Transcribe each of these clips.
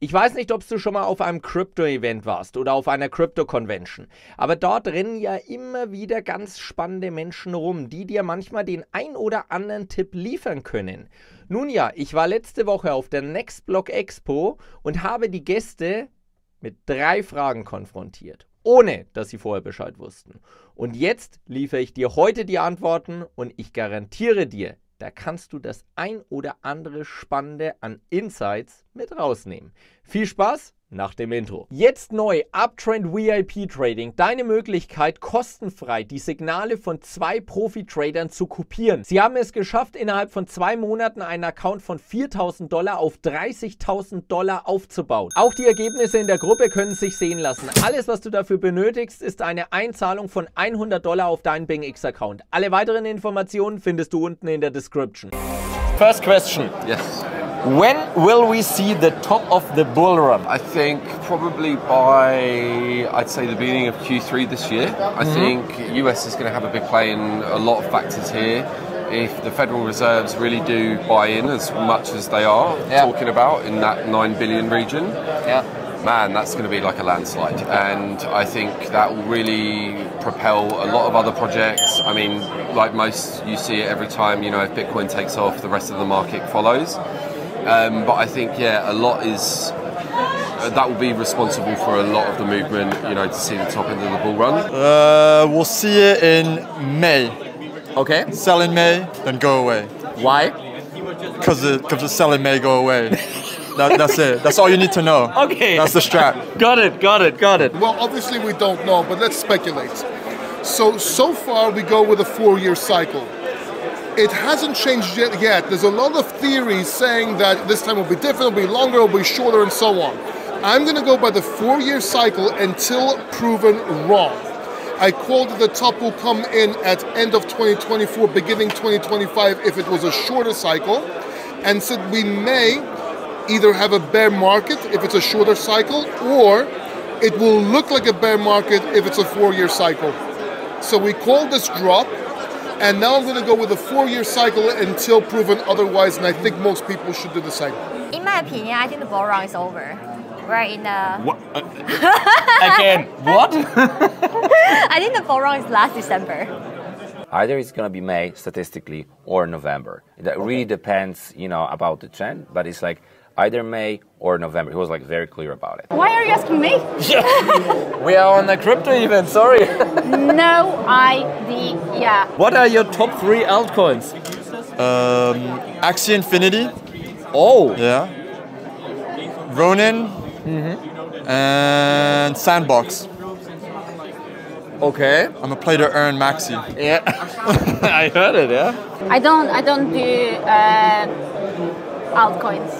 Ich weiß nicht, ob du schon mal auf einem Krypto Event warst oder auf einer Krypto Convention, aber dort rennen ja immer wieder ganz spannende Menschen rum, die dir manchmal den ein oder anderen Tipp liefern können. Nun ja, ich war letzte Woche auf der Expo und habe die Gäste mit 3 Fragen konfrontiert, ohne dass sie vorher Bescheid wussten. Und jetzt liefere ich dir heute die Antworten und ich garantiere dir, da kannst du das ein oder andere Spannende an Insights mit rausnehmen. Viel Spaß nach dem Intro. Jetzt neu, Uptrend VIP Trading. Deine Möglichkeit, kostenfrei die Signale von 2 Profi-Tradern zu kopieren. Sie haben es geschafft, innerhalb von 2 Monaten einen Account von $4.000 auf $30.000 aufzubauen. Auch die Ergebnisse in der Gruppe können sich sehen lassen. Alles, was du dafür benötigst, ist eine Einzahlung von $100 auf deinen BingX-Account. Alle weiteren Informationen findest du unten in der Description. First question. Yes. When will we see the top of the bull run? I think probably by, I'd say, the beginning of Q3 this year. I think US is going to have a big play in a lot of factors here. If the Federal Reserves really do buy in as much as they are talking about in that 9 billion region, man, that's going to be like a landslide. And I think that will really propel a lot of other projects. I mean, like most, you see it every time, you know, if Bitcoin takes off, the rest of the market follows. But I think, a lot is, that will be responsible for a lot of the movement, you know, to see the top end of the bull run. We'll see it in May. Okay. Sell in May, then go away. Why? Because the sell in May, go away. That's it. That's all you need to know. Okay. That's the strat. Got it. Well, obviously we don't know, but let's speculate. So far we go with a 4-year cycle. It hasn't changed yet. There's a lot of theories saying that this time will be different, it'll be longer, it'll be shorter, and so on. I'm going to go by the 4-year cycle until proven wrong. I called that the top will come in at end of 2024, beginning 2025 if it was a shorter cycle, and said we may either have a bear market if it's a shorter cycle, or it will look like a bear market if it's a 4-year cycle. So we called this drop. And now I'm going to go with a 4-year cycle until proven otherwise, and I think most people should do the same. In my opinion, I think the bull run is over. We're in the... What? Again, what? I think the bull run is last December. Either it's going to be May, statistically, or November. That really depends, you know, about the trend, but it's like either May or November. He was like very clear about it. Why are you asking me? We are on the Krypto event, sorry. No idea. What are your top 3 altcoins? Axie Infinity. Oh. Yeah. Ronin. And Sandbox. Okay. I'm a play to earn maxi. Yeah. I heard it, yeah. I don't do altcoins.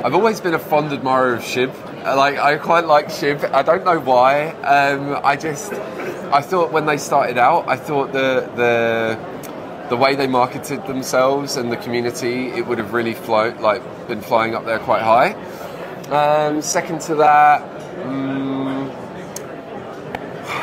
I've always been a fond admirer of SHIB. I quite like SHIB. I don't know why. I thought when they started out, I thought the way they marketed themselves and the community, it would have really been flying up there quite high. Second to that,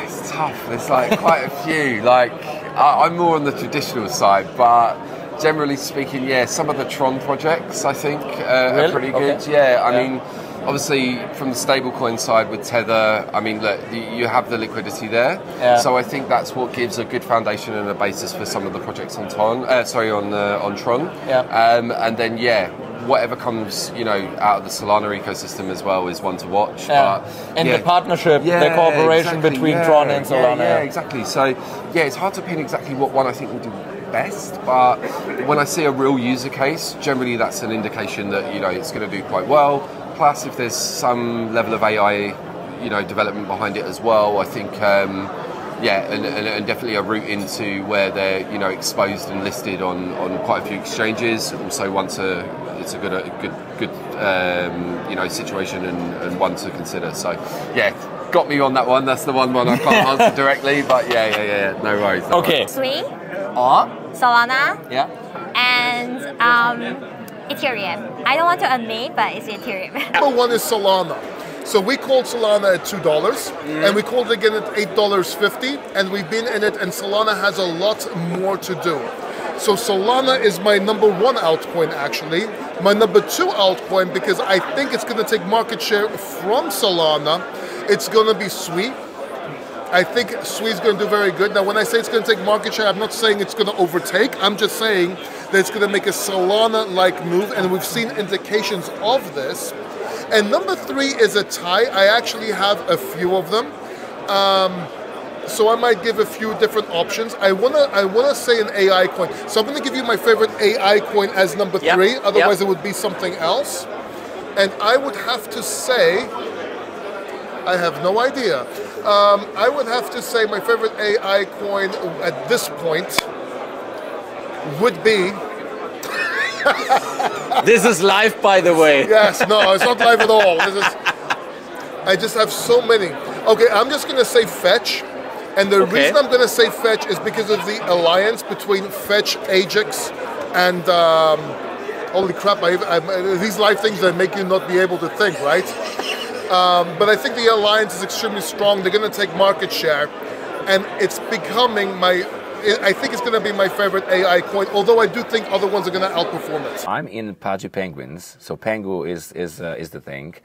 it's tough. There's like quite a few. I'm more on the traditional side, but generally speaking, some of the Tron projects I think are pretty good. Okay. I mean, obviously from the stablecoin side with Tether, I mean, look, you have the liquidity there. Yeah. So I think that's what gives a good foundation and a basis for some of the projects on Tron. Yeah. And then whatever comes, you know, out of the Solana ecosystem as well is one to watch. Yeah. And the partnership, the cooperation between Tron and Solana. Yeah, exactly. So it's hard to pin exactly what one I think will do best, but when I see a real user case, generally that's an indication that, you know, it's going to do quite well. Plus, if there's some level of AI, you know, development behind it as well, I think, and definitely a route into where they're, you know, exposed and listed on quite a few exchanges. Also, it's a good you know, situation and one to consider. So, got me on that one. That's the one I can't answer directly, but no worries. Okay. 3. Solana. And Ethereum. I don't want to admit, but it's Ethereum. Number 1 is Solana. So we called Solana at $2, and we called it again at $8.50, and we've been in it, and Solana has a lot more to do. So Solana is my number 1 altcoin actually. My number 2 altcoin, because I think it's going to take market share from Solana, it's going to be Sui. I think Sui's going to do very good. Now when I say it's going to take market share, I'm not saying it's going to overtake. I'm just saying that it's going to make a Solana-like move, and we've seen indications of this. And number 3 is a tie. I actually have a few of them. So I might give a few different options. I wanna say an AI coin. So I'm gonna give you my favorite AI coin as number 3. Otherwise it would be something else. And I would have to say, I have no idea. I would have to say my favorite AI coin at this point would be. This is live, by the way. Yes, no, it's not live at all. I just have so many. Okay, I'm just gonna say Fetch. And the reason I'm going to say Fetch is because of the alliance between Fetch, Ajax, and holy crap! These live things that make you not be able to think, right? But I think the alliance is extremely strong. They're going to take market share, and it's becoming I think it's going to be my favorite AI coin. Although I do think other ones are going to outperform it. I'm in Pudgy Penguins, so Pengu is the thing.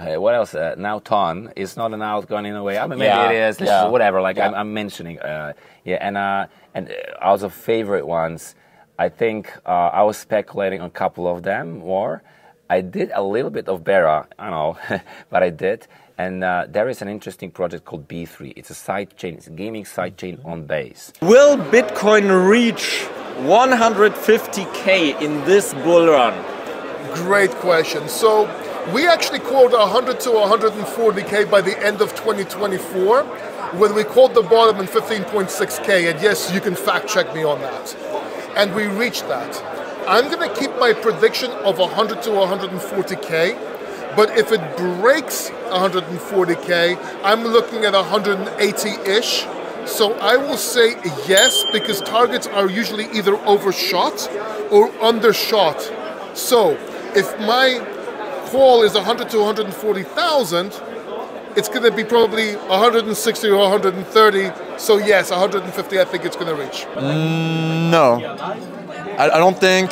What else? Now Ton is not an altcoin in a way. I mean, maybe it is. Whatever. Like I'm mentioning. And out of favorite ones, I think I was speculating on a couple of them more. I did a little bit of Bera, I don't know, but I did. And there is an interesting project called B3. It's a sidechain. It's a gaming sidechain on Base. Will Bitcoin reach 150K in this bull run? Great question. So. We actually called 100 to 140K by the end of 2024, when we called the bottom in 15.6K, and yes, you can fact check me on that. And we reached that. I'm going to keep my prediction of 100 to 140K, but if it breaks 140K, I'm looking at 180-ish. So I will say yes, because targets are usually either overshot or undershot. So if my call is 100 to 140,000, it's going to be probably 160 or 130. So yes, 150 I think it's going to reach. No, I don't think.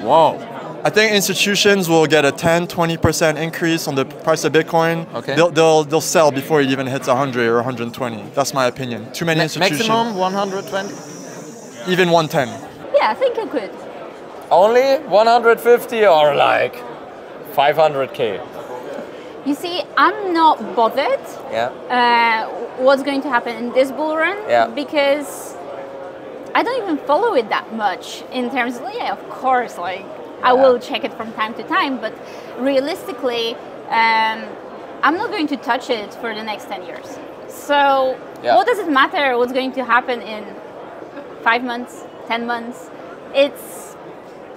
Wow. I think institutions will get a 10-20% increase on the price of Bitcoin. Okay. They'll sell before it even hits 100 or 120. That's my opinion. Too many institutions. Maximum 120? Even 110. Yeah, I think you could. Only 150 or like 500K? You see, I'm not bothered what's going to happen in this bull run because I don't even follow it that much in terms of, of course, like I will check it from time to time, but realistically, I'm not going to touch it for the next 10 years. So what does it matter what's going to happen in 5 months, 10 months? It's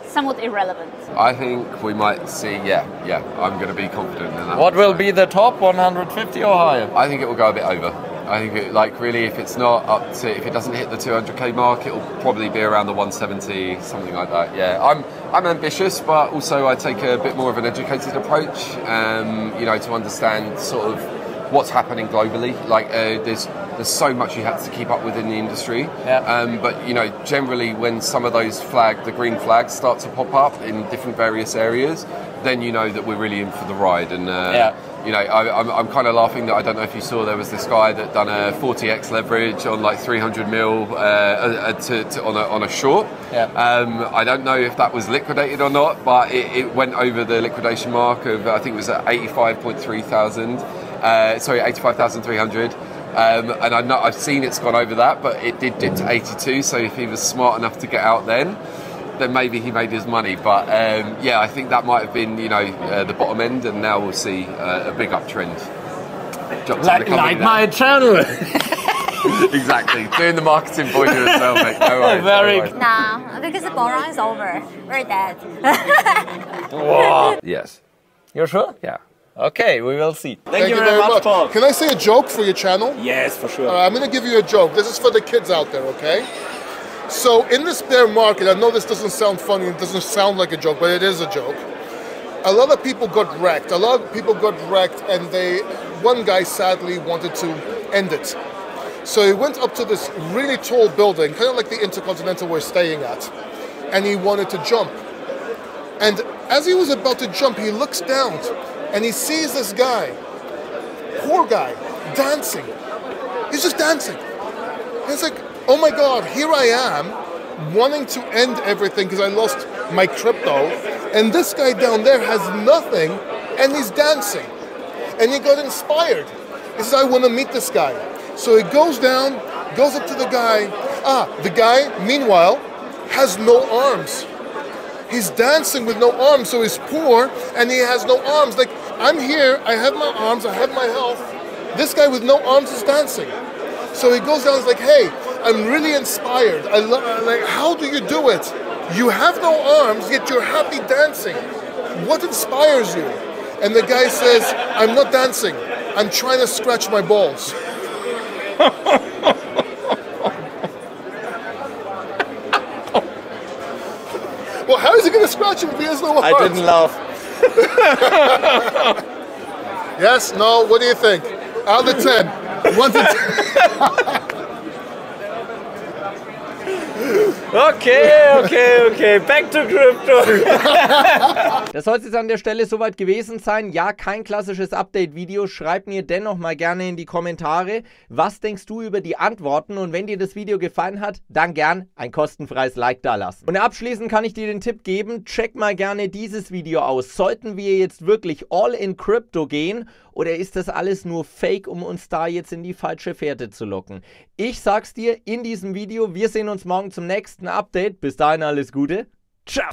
somewhat irrelevant. I think we might see, I'm going to be confident in that. What will be the top, 150 or higher? I think it will go a bit over. I think really, if it's not up to, if it doesn't hit the 200K mark, it will probably be around the 170, something like that. Yeah, I'm ambitious, but also I take a bit more of an educated approach, to understand sort of what's happening globally. Like there's so much you have to keep up with in the industry. But generally when some of those the green flags start to pop up in different various areas, then you know that we're really in for the ride. And I'm kind of laughing that I don't know if you saw, there was this guy that done a 40x leverage on like 300 mil on a short. I don't know if that was liquidated or not, but it went over the liquidation mark of, I think it was at 85,300. And I've seen it's gone over that, but it did dip to 82. So if he was smart enough to get out then maybe he made his money. But I think that might have been the bottom end, and now we'll see a big uptrend. Like my channel. Exactly, doing the marketing for you as well, mate. No worries. Nah, because the bull run is over. We're dead. Wow. Yes. You're sure? Yeah. Okay, we will see. Thank you very much, Paul. Can I say a joke for your channel? Yes, for sure. I'm going to give you a joke. This is for the kids out there, okay? So in this bear market, I know this doesn't sound funny, it doesn't sound like a joke, but it is a joke. A lot of people got wrecked. And one guy sadly wanted to end it. So he went up to this really tall building, kind of like the Intercontinental we're staying at. and he wanted to jump. And as he was about to jump, he looks down and he sees this guy, poor guy, dancing. He's just dancing. And it's like, oh my God, here I am wanting to end everything because I lost my crypto. And this guy down there has nothing and he's dancing. And he got inspired. He says, I want to meet this guy. So he goes down, goes up to the guy. The guy, meanwhile, has no arms. He's dancing with no arms, so he's poor and he has no arms. Like, I'm here, I have my arms, I have my health. This guy with no arms is dancing. So he goes down and is like, hey, I'm really inspired. Like, how do you do it? You have no arms, yet you're happy dancing. What inspires you? And the guy says, I'm not dancing. I'm trying to scratch my balls. Well, how is he going to scratch him if he has no arms? I didn't laugh. Yes, no, what do you think? Out of 10. 1 to 10. Okay, back to Crypto. Das soll es jetzt an der Stelle soweit gewesen sein. Ja, kein klassisches Update-Video. Schreib mir dennoch mal gerne in die Kommentare, was denkst du über die Antworten, und wenn dir das Video gefallen hat, dann gern ein kostenfreies Like da lassen. Und abschließend kann ich dir den Tipp geben, check mal gerne dieses Video aus. Sollten wir jetzt wirklich all in Crypto gehen, oder ist das alles nur Fake, um uns da jetzt in die falsche Fährte zu locken? Ich sag's dir in diesem Video. Wir sehen uns morgen zum nächsten Update. Bis dahin alles Gute. Ciao.